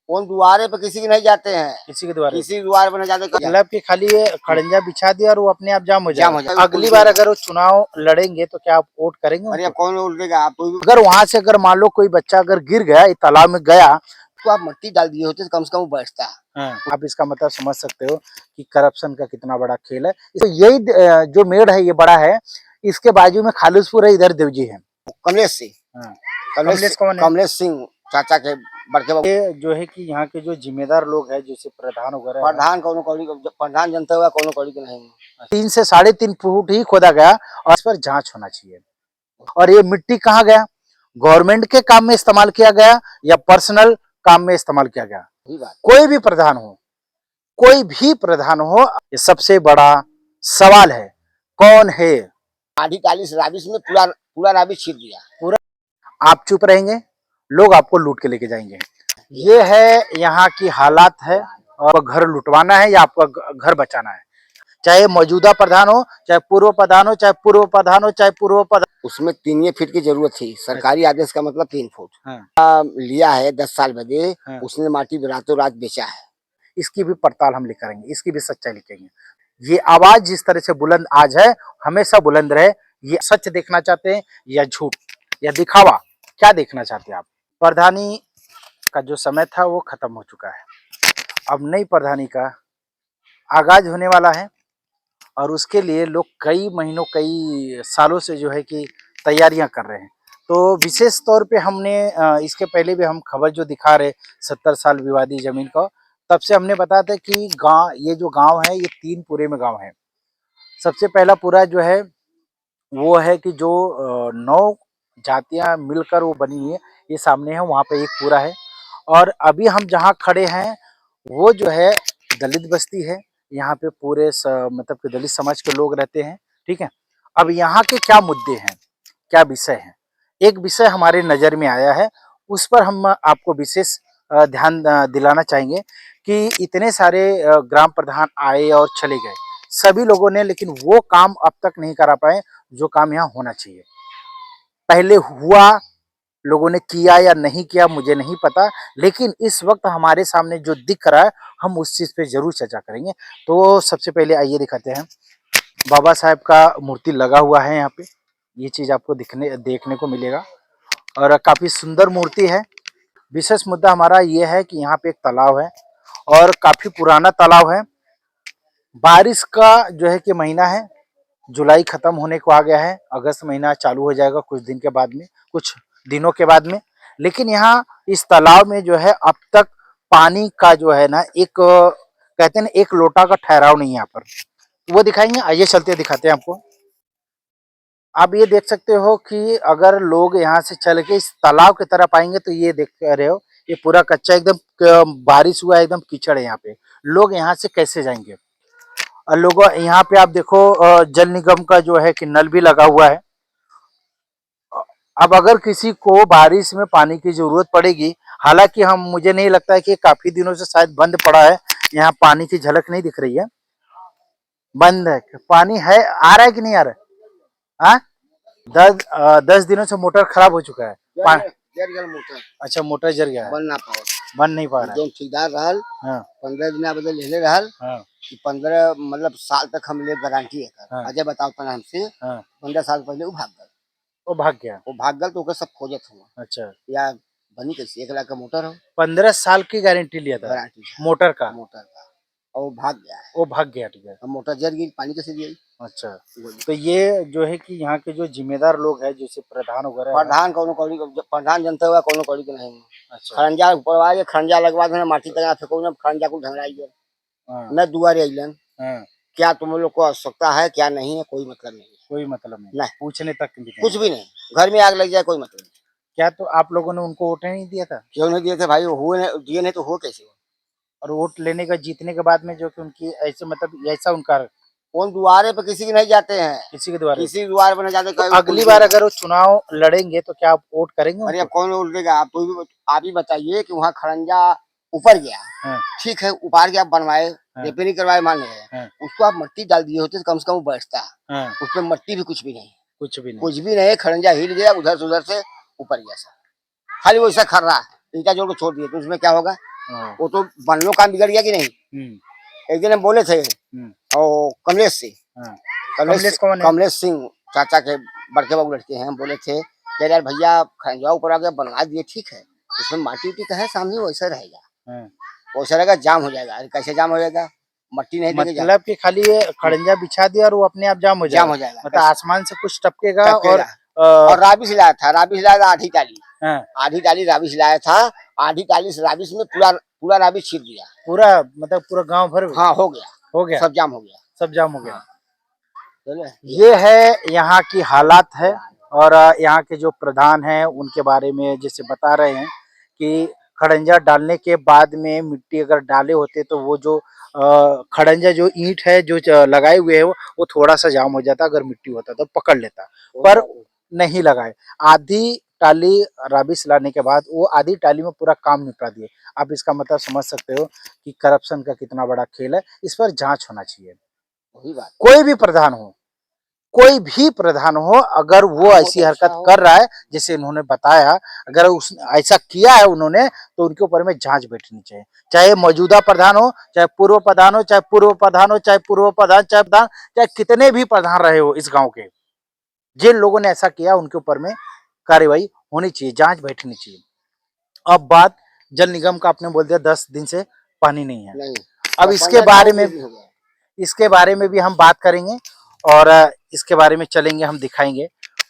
कौन दुआरे पे किसी के नहीं जाते हैं, किसी के द्वारा किसी द्वार पे नहीं जाते। मतलब कि खाली खड़ंजा बिछा दिया और वो अपने आप जाम हो जाम हो जाएगा। जाएगा। अगली बार अगर वो चुनाव लड़ेंगे तो क्या आप वोट करेंगे अरे उनको? अब कौन वोट देगा आप? अगर वहां से अगर मान लो कोई बच्चा अगर गिर गया इस तालाब में गया तो आप मट्टी डाल दिए होते तो कम से कम वो बचता। आप इसका मतलब समझ सकते हो कि करप्शन का कितना बड़ा खेल है। तो यही जो मेड़ है ये बड़ा है, इसके बाजू में खालिसपुर है, इधर देवजी है। कमलेश सिंह, कमलेश कौन है? कमलेश सिंह चाचा के बड़के बाबू। ये जो है कि यहाँ के जो जिम्मेदार लोग हैं जैसे प्रधान वगैरह है, प्रधान कौन कौड़ी, प्रधान जनता हुआ कौन कौड़ी के नहीं। 3 से 3.5 फुट ही खोदा गया और इस पर जांच होना चाहिए। और ये मिट्टी कहाँ गया? गवर्नमेंट के काम में इस्तेमाल किया गया या पर्सनल काम में इस्तेमाल किया गया? कोई भी प्रधान हो, कोई भी प्रधान हो, ये सबसे बड़ा सवाल है। कौन है? आधी 40 राबिश में पूरा पूरा राबिश छीट दिया। पूरा आप चुप रहेंगे, लोग आपको लूट के लेके जाएंगे। ये है यहाँ की हालात है। और घर लुटवाना है या आपका घर बचाना है, चाहे मौजूदा प्रधान हो, चाहे पूर्व प्रधान हो, चाहे पूर्व प्रधान हो, चाहे पूर्व प्रधान। उसमें 3 फीट की जरूरत थी, सरकारी आदेश का मतलब 3 फुट। लिया है 10 साल बदे। उसने माटी रातों रात बेचा है। इसकी भी पड़ताल हम लिखेंगे, इसकी भी सच्चाई लिखेंगे। ये आवाज जिस तरह से बुलंद आज है, हमेशा बुलंद रहे। ये सच देखना चाहते हैं या झूठ या दिखावा, क्या देखना चाहते हैं आप? प्रधानी का जो समय था वो खत्म हो चुका है। अब नई प्रधानी का आगाज होने वाला है और उसके लिए लोग कई महीनों, कई सालों से जो है कि तैयारियां कर रहे हैं। तो विशेष तौर पे हमने इसके पहले भी हम खबर जो दिखा रहे 70 साल विवादी जमीन का, तब से हमने बताया था कि गांव, ये जो गांव है ये 3 पूरे में गांव है। सबसे पहला पूरा जो है वो है कि जो 9 जातियां मिलकर वो बनी है, ये सामने है, वहाँ पे एक पूरा है। और अभी हम जहाँ खड़े हैं वो जो है दलित बस्ती है। यहाँ पे पूरे मतलब कि दलित समाज के लोग रहते हैं, ठीक है। अब यहाँ के क्या मुद्दे हैं, क्या विषय हैं? एक विषय हमारे नज़र में आया है, उस पर हम आपको विशेष ध्यान दिलाना चाहेंगे कि इतने सारे ग्राम प्रधान आए और चले गए सभी लोगों ने, लेकिन वो काम अब तक नहीं करा पाए जो काम यहाँ होना चाहिए। पहले हुआ, लोगों ने किया या नहीं किया मुझे नहीं पता, लेकिन इस वक्त हमारे सामने जो दिख रहा है हम उस चीज़ पे जरूर चर्चा करेंगे। तो सबसे पहले आइए दिखाते हैं, बाबा साहब का मूर्ति लगा हुआ है यहाँ पे। ये चीज़ आपको देखने को मिलेगा और काफ़ी सुंदर मूर्ति है। विशेष मुद्दा हमारा ये है कि यहाँ पे एक तालाब है और काफ़ी पुराना तालाब है। बारिश का जो है कि महीना है, जुलाई खत्म होने को आ गया है, अगस्त महीना चालू हो जाएगा कुछ दिन के बाद में, कुछ दिनों के बाद में। लेकिन यहाँ इस तालाब में जो है अब तक पानी का जो है ना, एक कहते हैं ना, एक लोटा का ठहराव नहीं है यहाँ पर। वो दिखाएंगे, आइए चलते दिखाते हैं आपको। आप ये देख सकते हो कि अगर लोग यहाँ से चल के इस तालाब की तरफ आएंगे तो ये देख रहे हो ये पूरा कच्चा, एकदम बारिश हुआ है, एकदम कीचड़ है यहाँ पे। लोग यहाँ से कैसे जाएंगे? और लोगों यहाँ पे आप देखो जल निगम का जो है कि नल भी लगा हुआ है। अब अगर किसी को बारिश में पानी की जरूरत पड़ेगी, हालांकि हम, मुझे नहीं लगता है कि काफी दिनों से शायद बंद पड़ा है, यहाँ पानी की झलक नहीं दिख रही है, बंद है। पानी है, आ रहा है कि नहीं आ रहा है? 10 दिनों से मोटर खराब हो चुका है। मोटर, अच्छा, मोटर जल गया है, बन नहीं पा रहा है। जो ठेकेदार रहल, 15 दिन बदल लेले रहल कि 15 मतलब साल तक हम ले गारंटी है। अजय बताओ तना हमसे 15 साल पहले वो भाग गए। वो भाग गया, वो भाग गल तो ओकर सब खोजत हुआ। अच्छा, या बनी कैसे 1 लाख का मोटर हो, 15 साल की गारंटी लिया था गारंटी मोटर का, और वो भाग गया है। वो भाग गया, ठीक है। अब मोटर जल गई, पानी कैसे दिया? अच्छा, तो ये जो है कि यहाँ के जो जिम्मेदार लोग हैं जैसे प्रधान वगैरह, प्रधान कौन कौड़ी, प्रधान जनता हुआ कौन कौड़ी के नहीं। अच्छा, खरंजा ऊपरवा के खरंजा लगवा देना, माटी तक फेंको ना, खरंजा को ढंगराई गया न दुआरे अइलन। क्या तुम लोग को आवश्यकता है, क्या नहीं है, कोई मतलब नहीं, कोई मतलब नहीं, पूछने तक कुछ भी नहीं। घर में आग लग जाए कोई मतलब नहीं। क्या तो आप लोगों ने उनको वोट नहीं दिया था? क्यों नहीं दिए थे भाई? हुए दिए नहीं तो हो कैसे? और वोट लेने का, जीतने के बाद में जो कि उनकी ऐसे मतलब ऐसा उनका, कौन दुआरे पे किसी के नहीं जाते हैं, किसी के द्वारा, किसी द्वार पे नहीं जाते। तो अगली बार अगर वो चुनाव लड़ेंगे तो क्या आप वोट करेंगे? अरे अब कौन वोट देगा? आप ही बताइए कि वहाँ खरंजा ऊपर गया, ठीक है, ऊपर गया, बनवाए, रिपेयरिंग करवाए, मान रहे, उसको आप मट्टी डाल दिए होते तो कम से कम वो बैठता। उसमें मट्टी भी कुछ भी नहीं, कुछ भी नहीं, खरंजा हिल गया, उधर से उधर से ऊपर गया, खाली वो ऐसा खर रहा है, ईटा जोड़ को छोड़ दिए तो उसमें क्या होगा? हाँ। वो तो बनलो काम बिगड़ गया कि नहीं। एक दिन हम बोले थे और कमलेश से, हाँ। कमलेश कौन है? कमलेश सिंह चाचा के बड़के बाबू लड़के हैं। हम बोले थे कि यार भैया खंजवा ऊपर आ गया बनवा दिए, ठीक है, उसमें माटी उटी का है सामने वैसा रहेगा, वैसा रहेगा, जाम हो जाएगा। अरे कैसे जाम हो जाएगा, मट्टी नहीं देंगे, मतलब कि खाली ये खड़ंजा बिछा दिया और वो अपने आप जाम हो जाम हो जाएगा। जाएगा। मतलब आसमान से कुछ टपकेगा और राबिश लाया था, राबिश लाया था आधी टाली, हाँ। आधी टाली राबिश लाया था, आधी टाली से राबिश में पूरा पूरा राबिश छीट दिया, पूरा मतलब पूरा गांव भर। हाँ हो गया, सब जाम हो गया, सब जाम हो गया। हाँ। ये है यहाँ की हालात है। और यहाँ के जो प्रधान हैं उनके बारे में जैसे बता रहे हैं कि खड़ंजा डालने के बाद में मिट्टी अगर डाले होते तो वो जो खड़ंजा जो ईंट है जो लगाए हुए है वो थोड़ा सा जाम हो जाता, अगर मिट्टी होता तो पकड़ लेता, पर नहीं लगाए। आधी टाली राबिश लाने के बाद वो आधी टाली में पूरा काम निपटा दिए। आप इसका मतलब समझ सकते हो कि करप्शन का कितना बड़ा खेल है। इस पर जांच होना चाहिए। कोई भी प्रधान हो, कोई भी प्रधान हो, अगर वो ऐसी हरकत कर रहा है जैसे इन्होंने बताया, अगर उस ऐसा किया है उन्होंने तो उनके ऊपर में जांच बैठनी चाहिए। चाहे मौजूदा प्रधान हो, चाहे पूर्व प्रधान हो, चाहे पूर्व प्रधान हो, चाहे पूर्व प्रधान, चाहे प्रधान, चाहे कितने भी प्रधान रहे हो इस गांव के, जिन लोगों ने ऐसा किया उनके ऊपर में कार्रवाई होनी चाहिए, जांच बैठनी चाहिए। अब बात जल निगम का, आपने बोल दिया 10 दिन से पानी नहीं है। अब इसके बारे में भी हम बात करेंगे और इसके बारे में चलेंगे, हम दिखाएंगे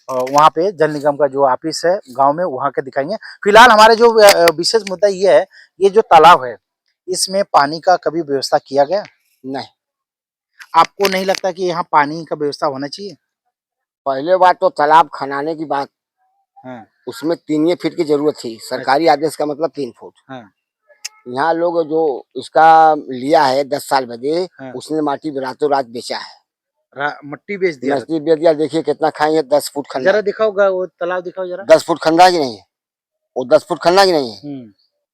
वहाँ पे जल निगम का जो ऑफिस है गांव में, वहाँ के दिखाएंगे। फिलहाल हमारे जो विशेष मुद्दा ये है, ये जो तालाब है इसमें पानी का कभी व्यवस्था किया गया नहीं? आपको नहीं लगता कि यहाँ पानी का व्यवस्था होना चाहिए? पहले बात तो तालाब खनाने की बात, हाँ। उसमें 3 फीट की जरूरत थी, सरकारी आदेश का मतलब 3 फुट। हाँ। यहाँ लोग जो इसका लिया है 10 साल बदे, हाँ। उसने माटी रातों रात बेचा है, मट्टी बेच दिया, मट्टी बेच दिया। देखिए कितना खाएंगे, 10 फुट खंडा। जरा दिखाओगा वो तालाब, दिखाओ जरा। 10 फुट खंडा की नहीं है वो, 10 फुट खंडा की नहीं है,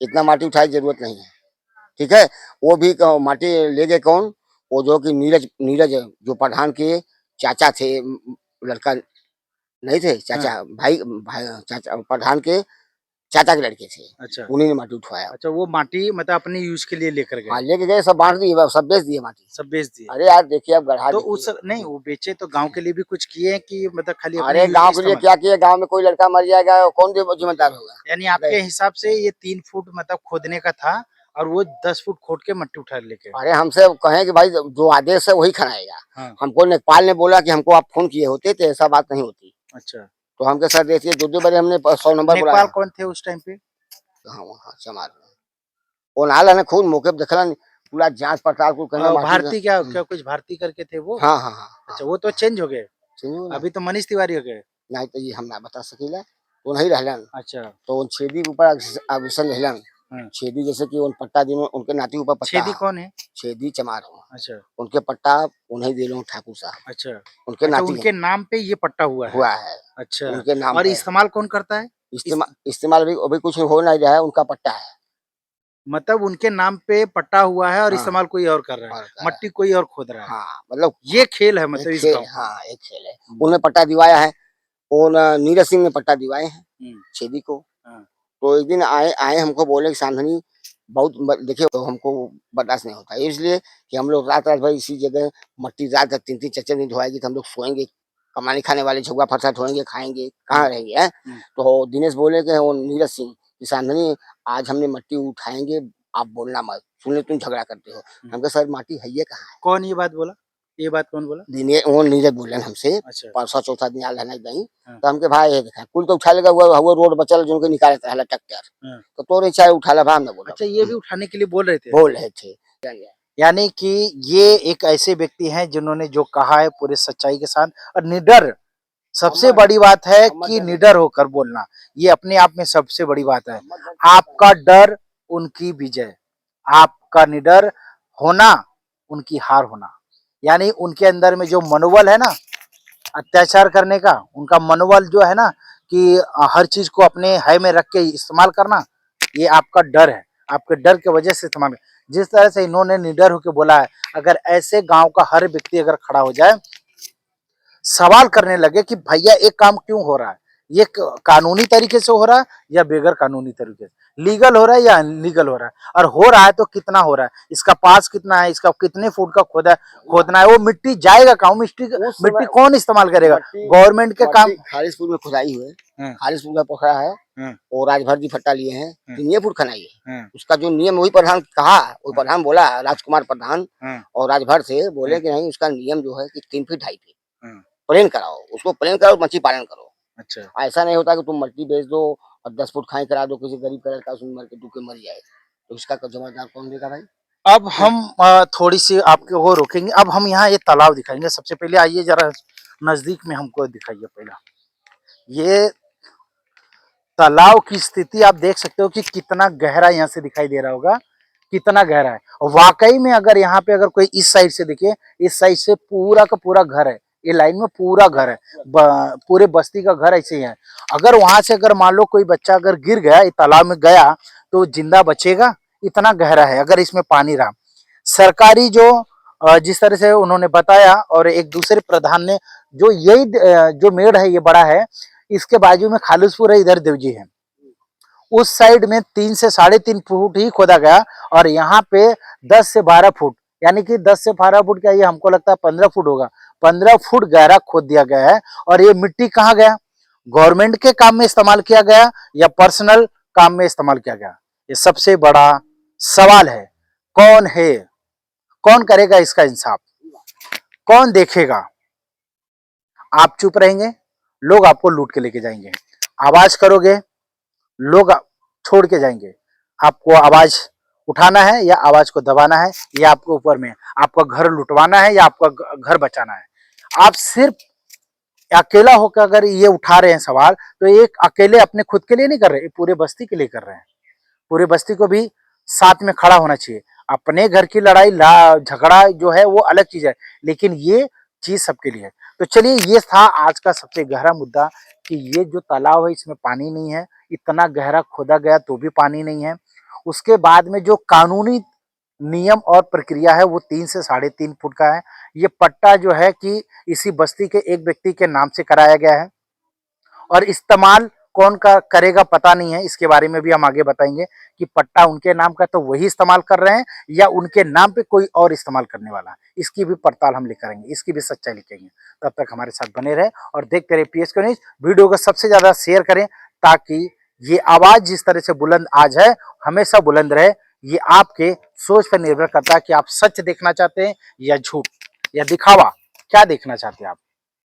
इतना माटी उठाने की जरूरत नहीं है, ठीक है। वो भी माटी ले गए कौन, वो जो कि नीरज नीरज जो प्रधान के चाचा थे, लड़का नहीं थे, चाचा भाई चाचा प्रधान के चाचा के लड़के थे। अच्छा, उन्हीं ने माटी उठवाया। अच्छा, वो माटी मतलब अपने यूज के लिए लेकर गए? हाँ, लेके गए, सब बांट दिए, सब बेच दिए माटी, सब बेच दिए। अरे यार देखिए, अब गढ़ा तो उस नहीं, वो बेचे तो गांव के लिए भी कुछ किए कि मतलब खाली? अरे गांव के लिए क्या किए, गांव में कोई लड़का मर जाएगा कौन जिम्मेदार होगा? यानी आपके हिसाब से ये 3 फुट मतलब खोदने का था और वो 10 फुट खोद के मट्टी उठा लेके? अरे हमसे कहें कि भाई जो आदेश है वही खनाएगा। हाँ। हमको लेखपाल ने बोला कि हमको आप फोन किए होते तो ऐसा बात नहीं होती। अच्छा, तो हमके सर देखिए 2 बार हमने 100 नंबर बुलाया। लेखपाल कौन थे उस टाइम पे? हाँ, वहाँ चमार वो नाला ने खुद मौके पे देखला, पूरा जांच पड़ताल को करना। भारती क्या कुछ भारती करके थे वो? हाँ हाँ हाँ। अच्छा, वो तो चेंज हो गए, अभी तो मनीष तिवारी हो गए। नहीं तो ये हम ना बता सकीला, वो नहीं रहलन। अच्छा, तो उन छेदी के ऊपर आभूषण रहलन। छेदी जैसे कि उन पट्टा दिन उनके नाती ऊपर पट्टा। छेदी कौन है? छेदी चमार हो। अच्छा, उनके पट्टा उन्हें दे लो ठाकुर साहब। अच्छा, उनके नाती, उनके नाम पे ये पट्टा हुआ है। अच्छा, उनके नाम। और इस्तेमाल कौन करता है? इस्तेमाल अभी कुछ हो नहीं रहा है, उनका पट्टा है, मतलब उनके नाम पे पट्टा हुआ है और इस्तेमाल कोई और कर रहा है, मट्टी कोई और खोद रहा है। हाँ, मतलब ये खेल है, मतलब इस गांव। हाँ, एक खेल है। उन्हें पट्टा दिवाया है, नीरज सिंह ने पट्टा दिवाए हैं छेदी को। तो एक दिन आए हमको बोले कि सामधनी बहुत देखिए, तो हमको बर्दाश्त नहीं होता, इसलिए कि हम लोग रात रात भर इसी जगह मट्टी रात तक 3-3 4-4 दिन धोएगी, तो हम लोग सोएंगे, कमाने खाने वाले झुग्गा फरसा धोएंगे, खाएंगे, कहाँ रहेंगे है? तो दिनेश बोले कि वो नीरज सिंह कि सामधनी आज हमने मट्टी उठाएंगे, आप बोलना मत, सुन ले तुम झगड़ा करते हो। हमको सर माटी है ये कहाँ है? कौन ये बात बोला? ये बात कौन बोला? वो नीरज बोले हमसे। अच्छा, 5-4 दिन आल है नहीं। तो हमके भाई ये देखा कुल तो उठा लेगा, वो रोड बचल जो उनके निकाले था ट्रैक्टर, तो तोरे चाहे उठा ला भाई, बोला। अच्छा, ये भी उठाने के लिए बोल रहे थे। यानी कि ये एक ऐसे व्यक्ति हैं जिन्होंने जो कहा है पूरे सच्चाई के साथ और निडर, सबसे बड़ी बात है कि निडर होकर बोलना, ये अपने आप में सबसे बड़ी बात है। आपका डर उनकी विजय, आपका निडर होना उनकी हार होना, यानी उनके अंदर में जो मनोबल है ना अत्याचार करने का, उनका मनोबल जो है ना कि हर चीज को अपने है में रख के इस्तेमाल करना, ये आपका डर है, आपके डर की वजह से इस्तेमाल। जिस तरह से इन्होंने निडर होकर बोला है, अगर ऐसे गांव का हर व्यक्ति अगर खड़ा हो जाए, सवाल करने लगे कि भैया एक काम क्यों हो रहा है, ये कानूनी तरीके से हो रहा है या बेगर कानूनी तरीके से, लीगल हो रहा है या अनलीगल हो रहा है, और हो रहा है तो कितना हो रहा है, इसका पास कितना है, इसका कितने फुट का खोदना है, वो मिट्टी जाएगा कहाँ, मिट्टी कौन इस्तेमाल करेगा, गवर्नमेंट के काम। खालिसपुर में खुदाई हुई है, खालिसपुर का पोखरा है और राजभर जी फट्टा लिए हैं 3 फुट खनाई है। उसका जो नियम वही प्रधान कहा, वो प्रधान बोला राजकुमार प्रधान और राजभर से बोले कि नहीं उसका नियम जो है कि 3 फीट 2.5 फीट प्लेन कराओ, उसको प्लेन कराओ, मछली पालन करो। अच्छा, ऐसा नहीं होता कि तुम मछली बेच दो और 10 फुट खाई करा दो किसी गरीब का, उसमें मर के डूब के मर जाए, तो इसका जमादार कौन देगा भाई। अब हम थोड़ी सी आपको वो रोकेंगे, अब हम यहाँ ये तालाब दिखाएंगे। सबसे पहले आइए जरा नजदीक में हमको दिखाइए। पहला ये तालाब की स्थिति आप देख सकते हो कि कितना गहरा यहाँ से दिखाई दे रहा होगा, कितना गहरा है। और वाकई में अगर यहाँ पे अगर कोई इस साइड से दिखे, इस साइड से पूरा का पूरा घर है, ये लाइन में पूरा घर है, पूरे बस्ती का घर ऐसे ही है। अगर वहां से अगर मान लो कोई बच्चा अगर गिर गया, इस तालाब में गया, तो जिंदा बचेगा? इतना गहरा है अगर इसमें पानी रहा। सरकारी जो जिस तरह से उन्होंने बताया, और एक दूसरे प्रधान ने जो यही जो मेड़ है ये बड़ा है, इसके बाजू में खालिसपुर है, इधर देवजी है, उस साइड में 3 से 3.5 फुट ही खोदा गया, और यहाँ पे 10 से 12 फुट, यानी कि 10 से 12 फुट क्या, ये हमको लगता है 15 फुट होगा, 15 फुट गहरा खोद दिया गया है। और ये मिट्टी कहाँ गया, गवर्नमेंट के काम में इस्तेमाल किया गया या पर्सनल काम में इस्तेमाल किया गया, ये सबसे बड़ा सवाल है। कौन है, कौन करेगा इसका इंसाफ, कौन देखेगा? आप चुप रहेंगे, लोग आपको लूट के लेके जाएंगे। आवाज करोगे, लोग छोड़ के जाएंगे। आपको आवाज उठाना है या आवाज को दबाना है, या आपको ऊपर में आपका घर लुटवाना है या आपका घर बचाना है। आप सिर्फ अकेला होकर अगर ये उठा रहे हैं सवाल, तो एक अकेले अपने खुद के लिए नहीं कर रहे, पूरे बस्ती के लिए कर रहे हैं। पूरे बस्ती को भी साथ में खड़ा होना चाहिए। अपने घर की लड़ाई झगड़ा जो है वो अलग चीज है, लेकिन ये चीज सबके लिए है। तो चलिए, ये था आज का सबसे गहरा मुद्दा कि ये जो तालाब है इसमें पानी नहीं है, इतना गहरा खोदा गया तो भी पानी नहीं है। उसके बाद में जो कानूनी नियम और प्रक्रिया है वो 3 से 3.5 फुट का है। ये पट्टा जो है कि इसी बस्ती के एक व्यक्ति के नाम से कराया गया है, और इस्तेमाल कौन का करेगा पता नहीं है। इसके बारे में भी हम आगे बताएंगे कि पट्टा उनके नाम का तो वही इस्तेमाल कर रहे हैं या उनके नाम पे कोई और इस्तेमाल करने वाला है। इसकी भी पड़ताल हम करेंगे, इसकी भी सच्चाई लिखेंगे। तब तक हमारे साथ बने रहे और देखते रहे PSK न्यूज। वीडियो को सबसे ज्यादा शेयर करें ताकि ये आवाज जिस तरह से बुलंद आज है हमेशा बुलंद रहे। ये आपके सोच पर निर्भर करता है कि आप सच देखना चाहते हैं या झूठ या दिखावा, क्या देखना चाहते हैं आप।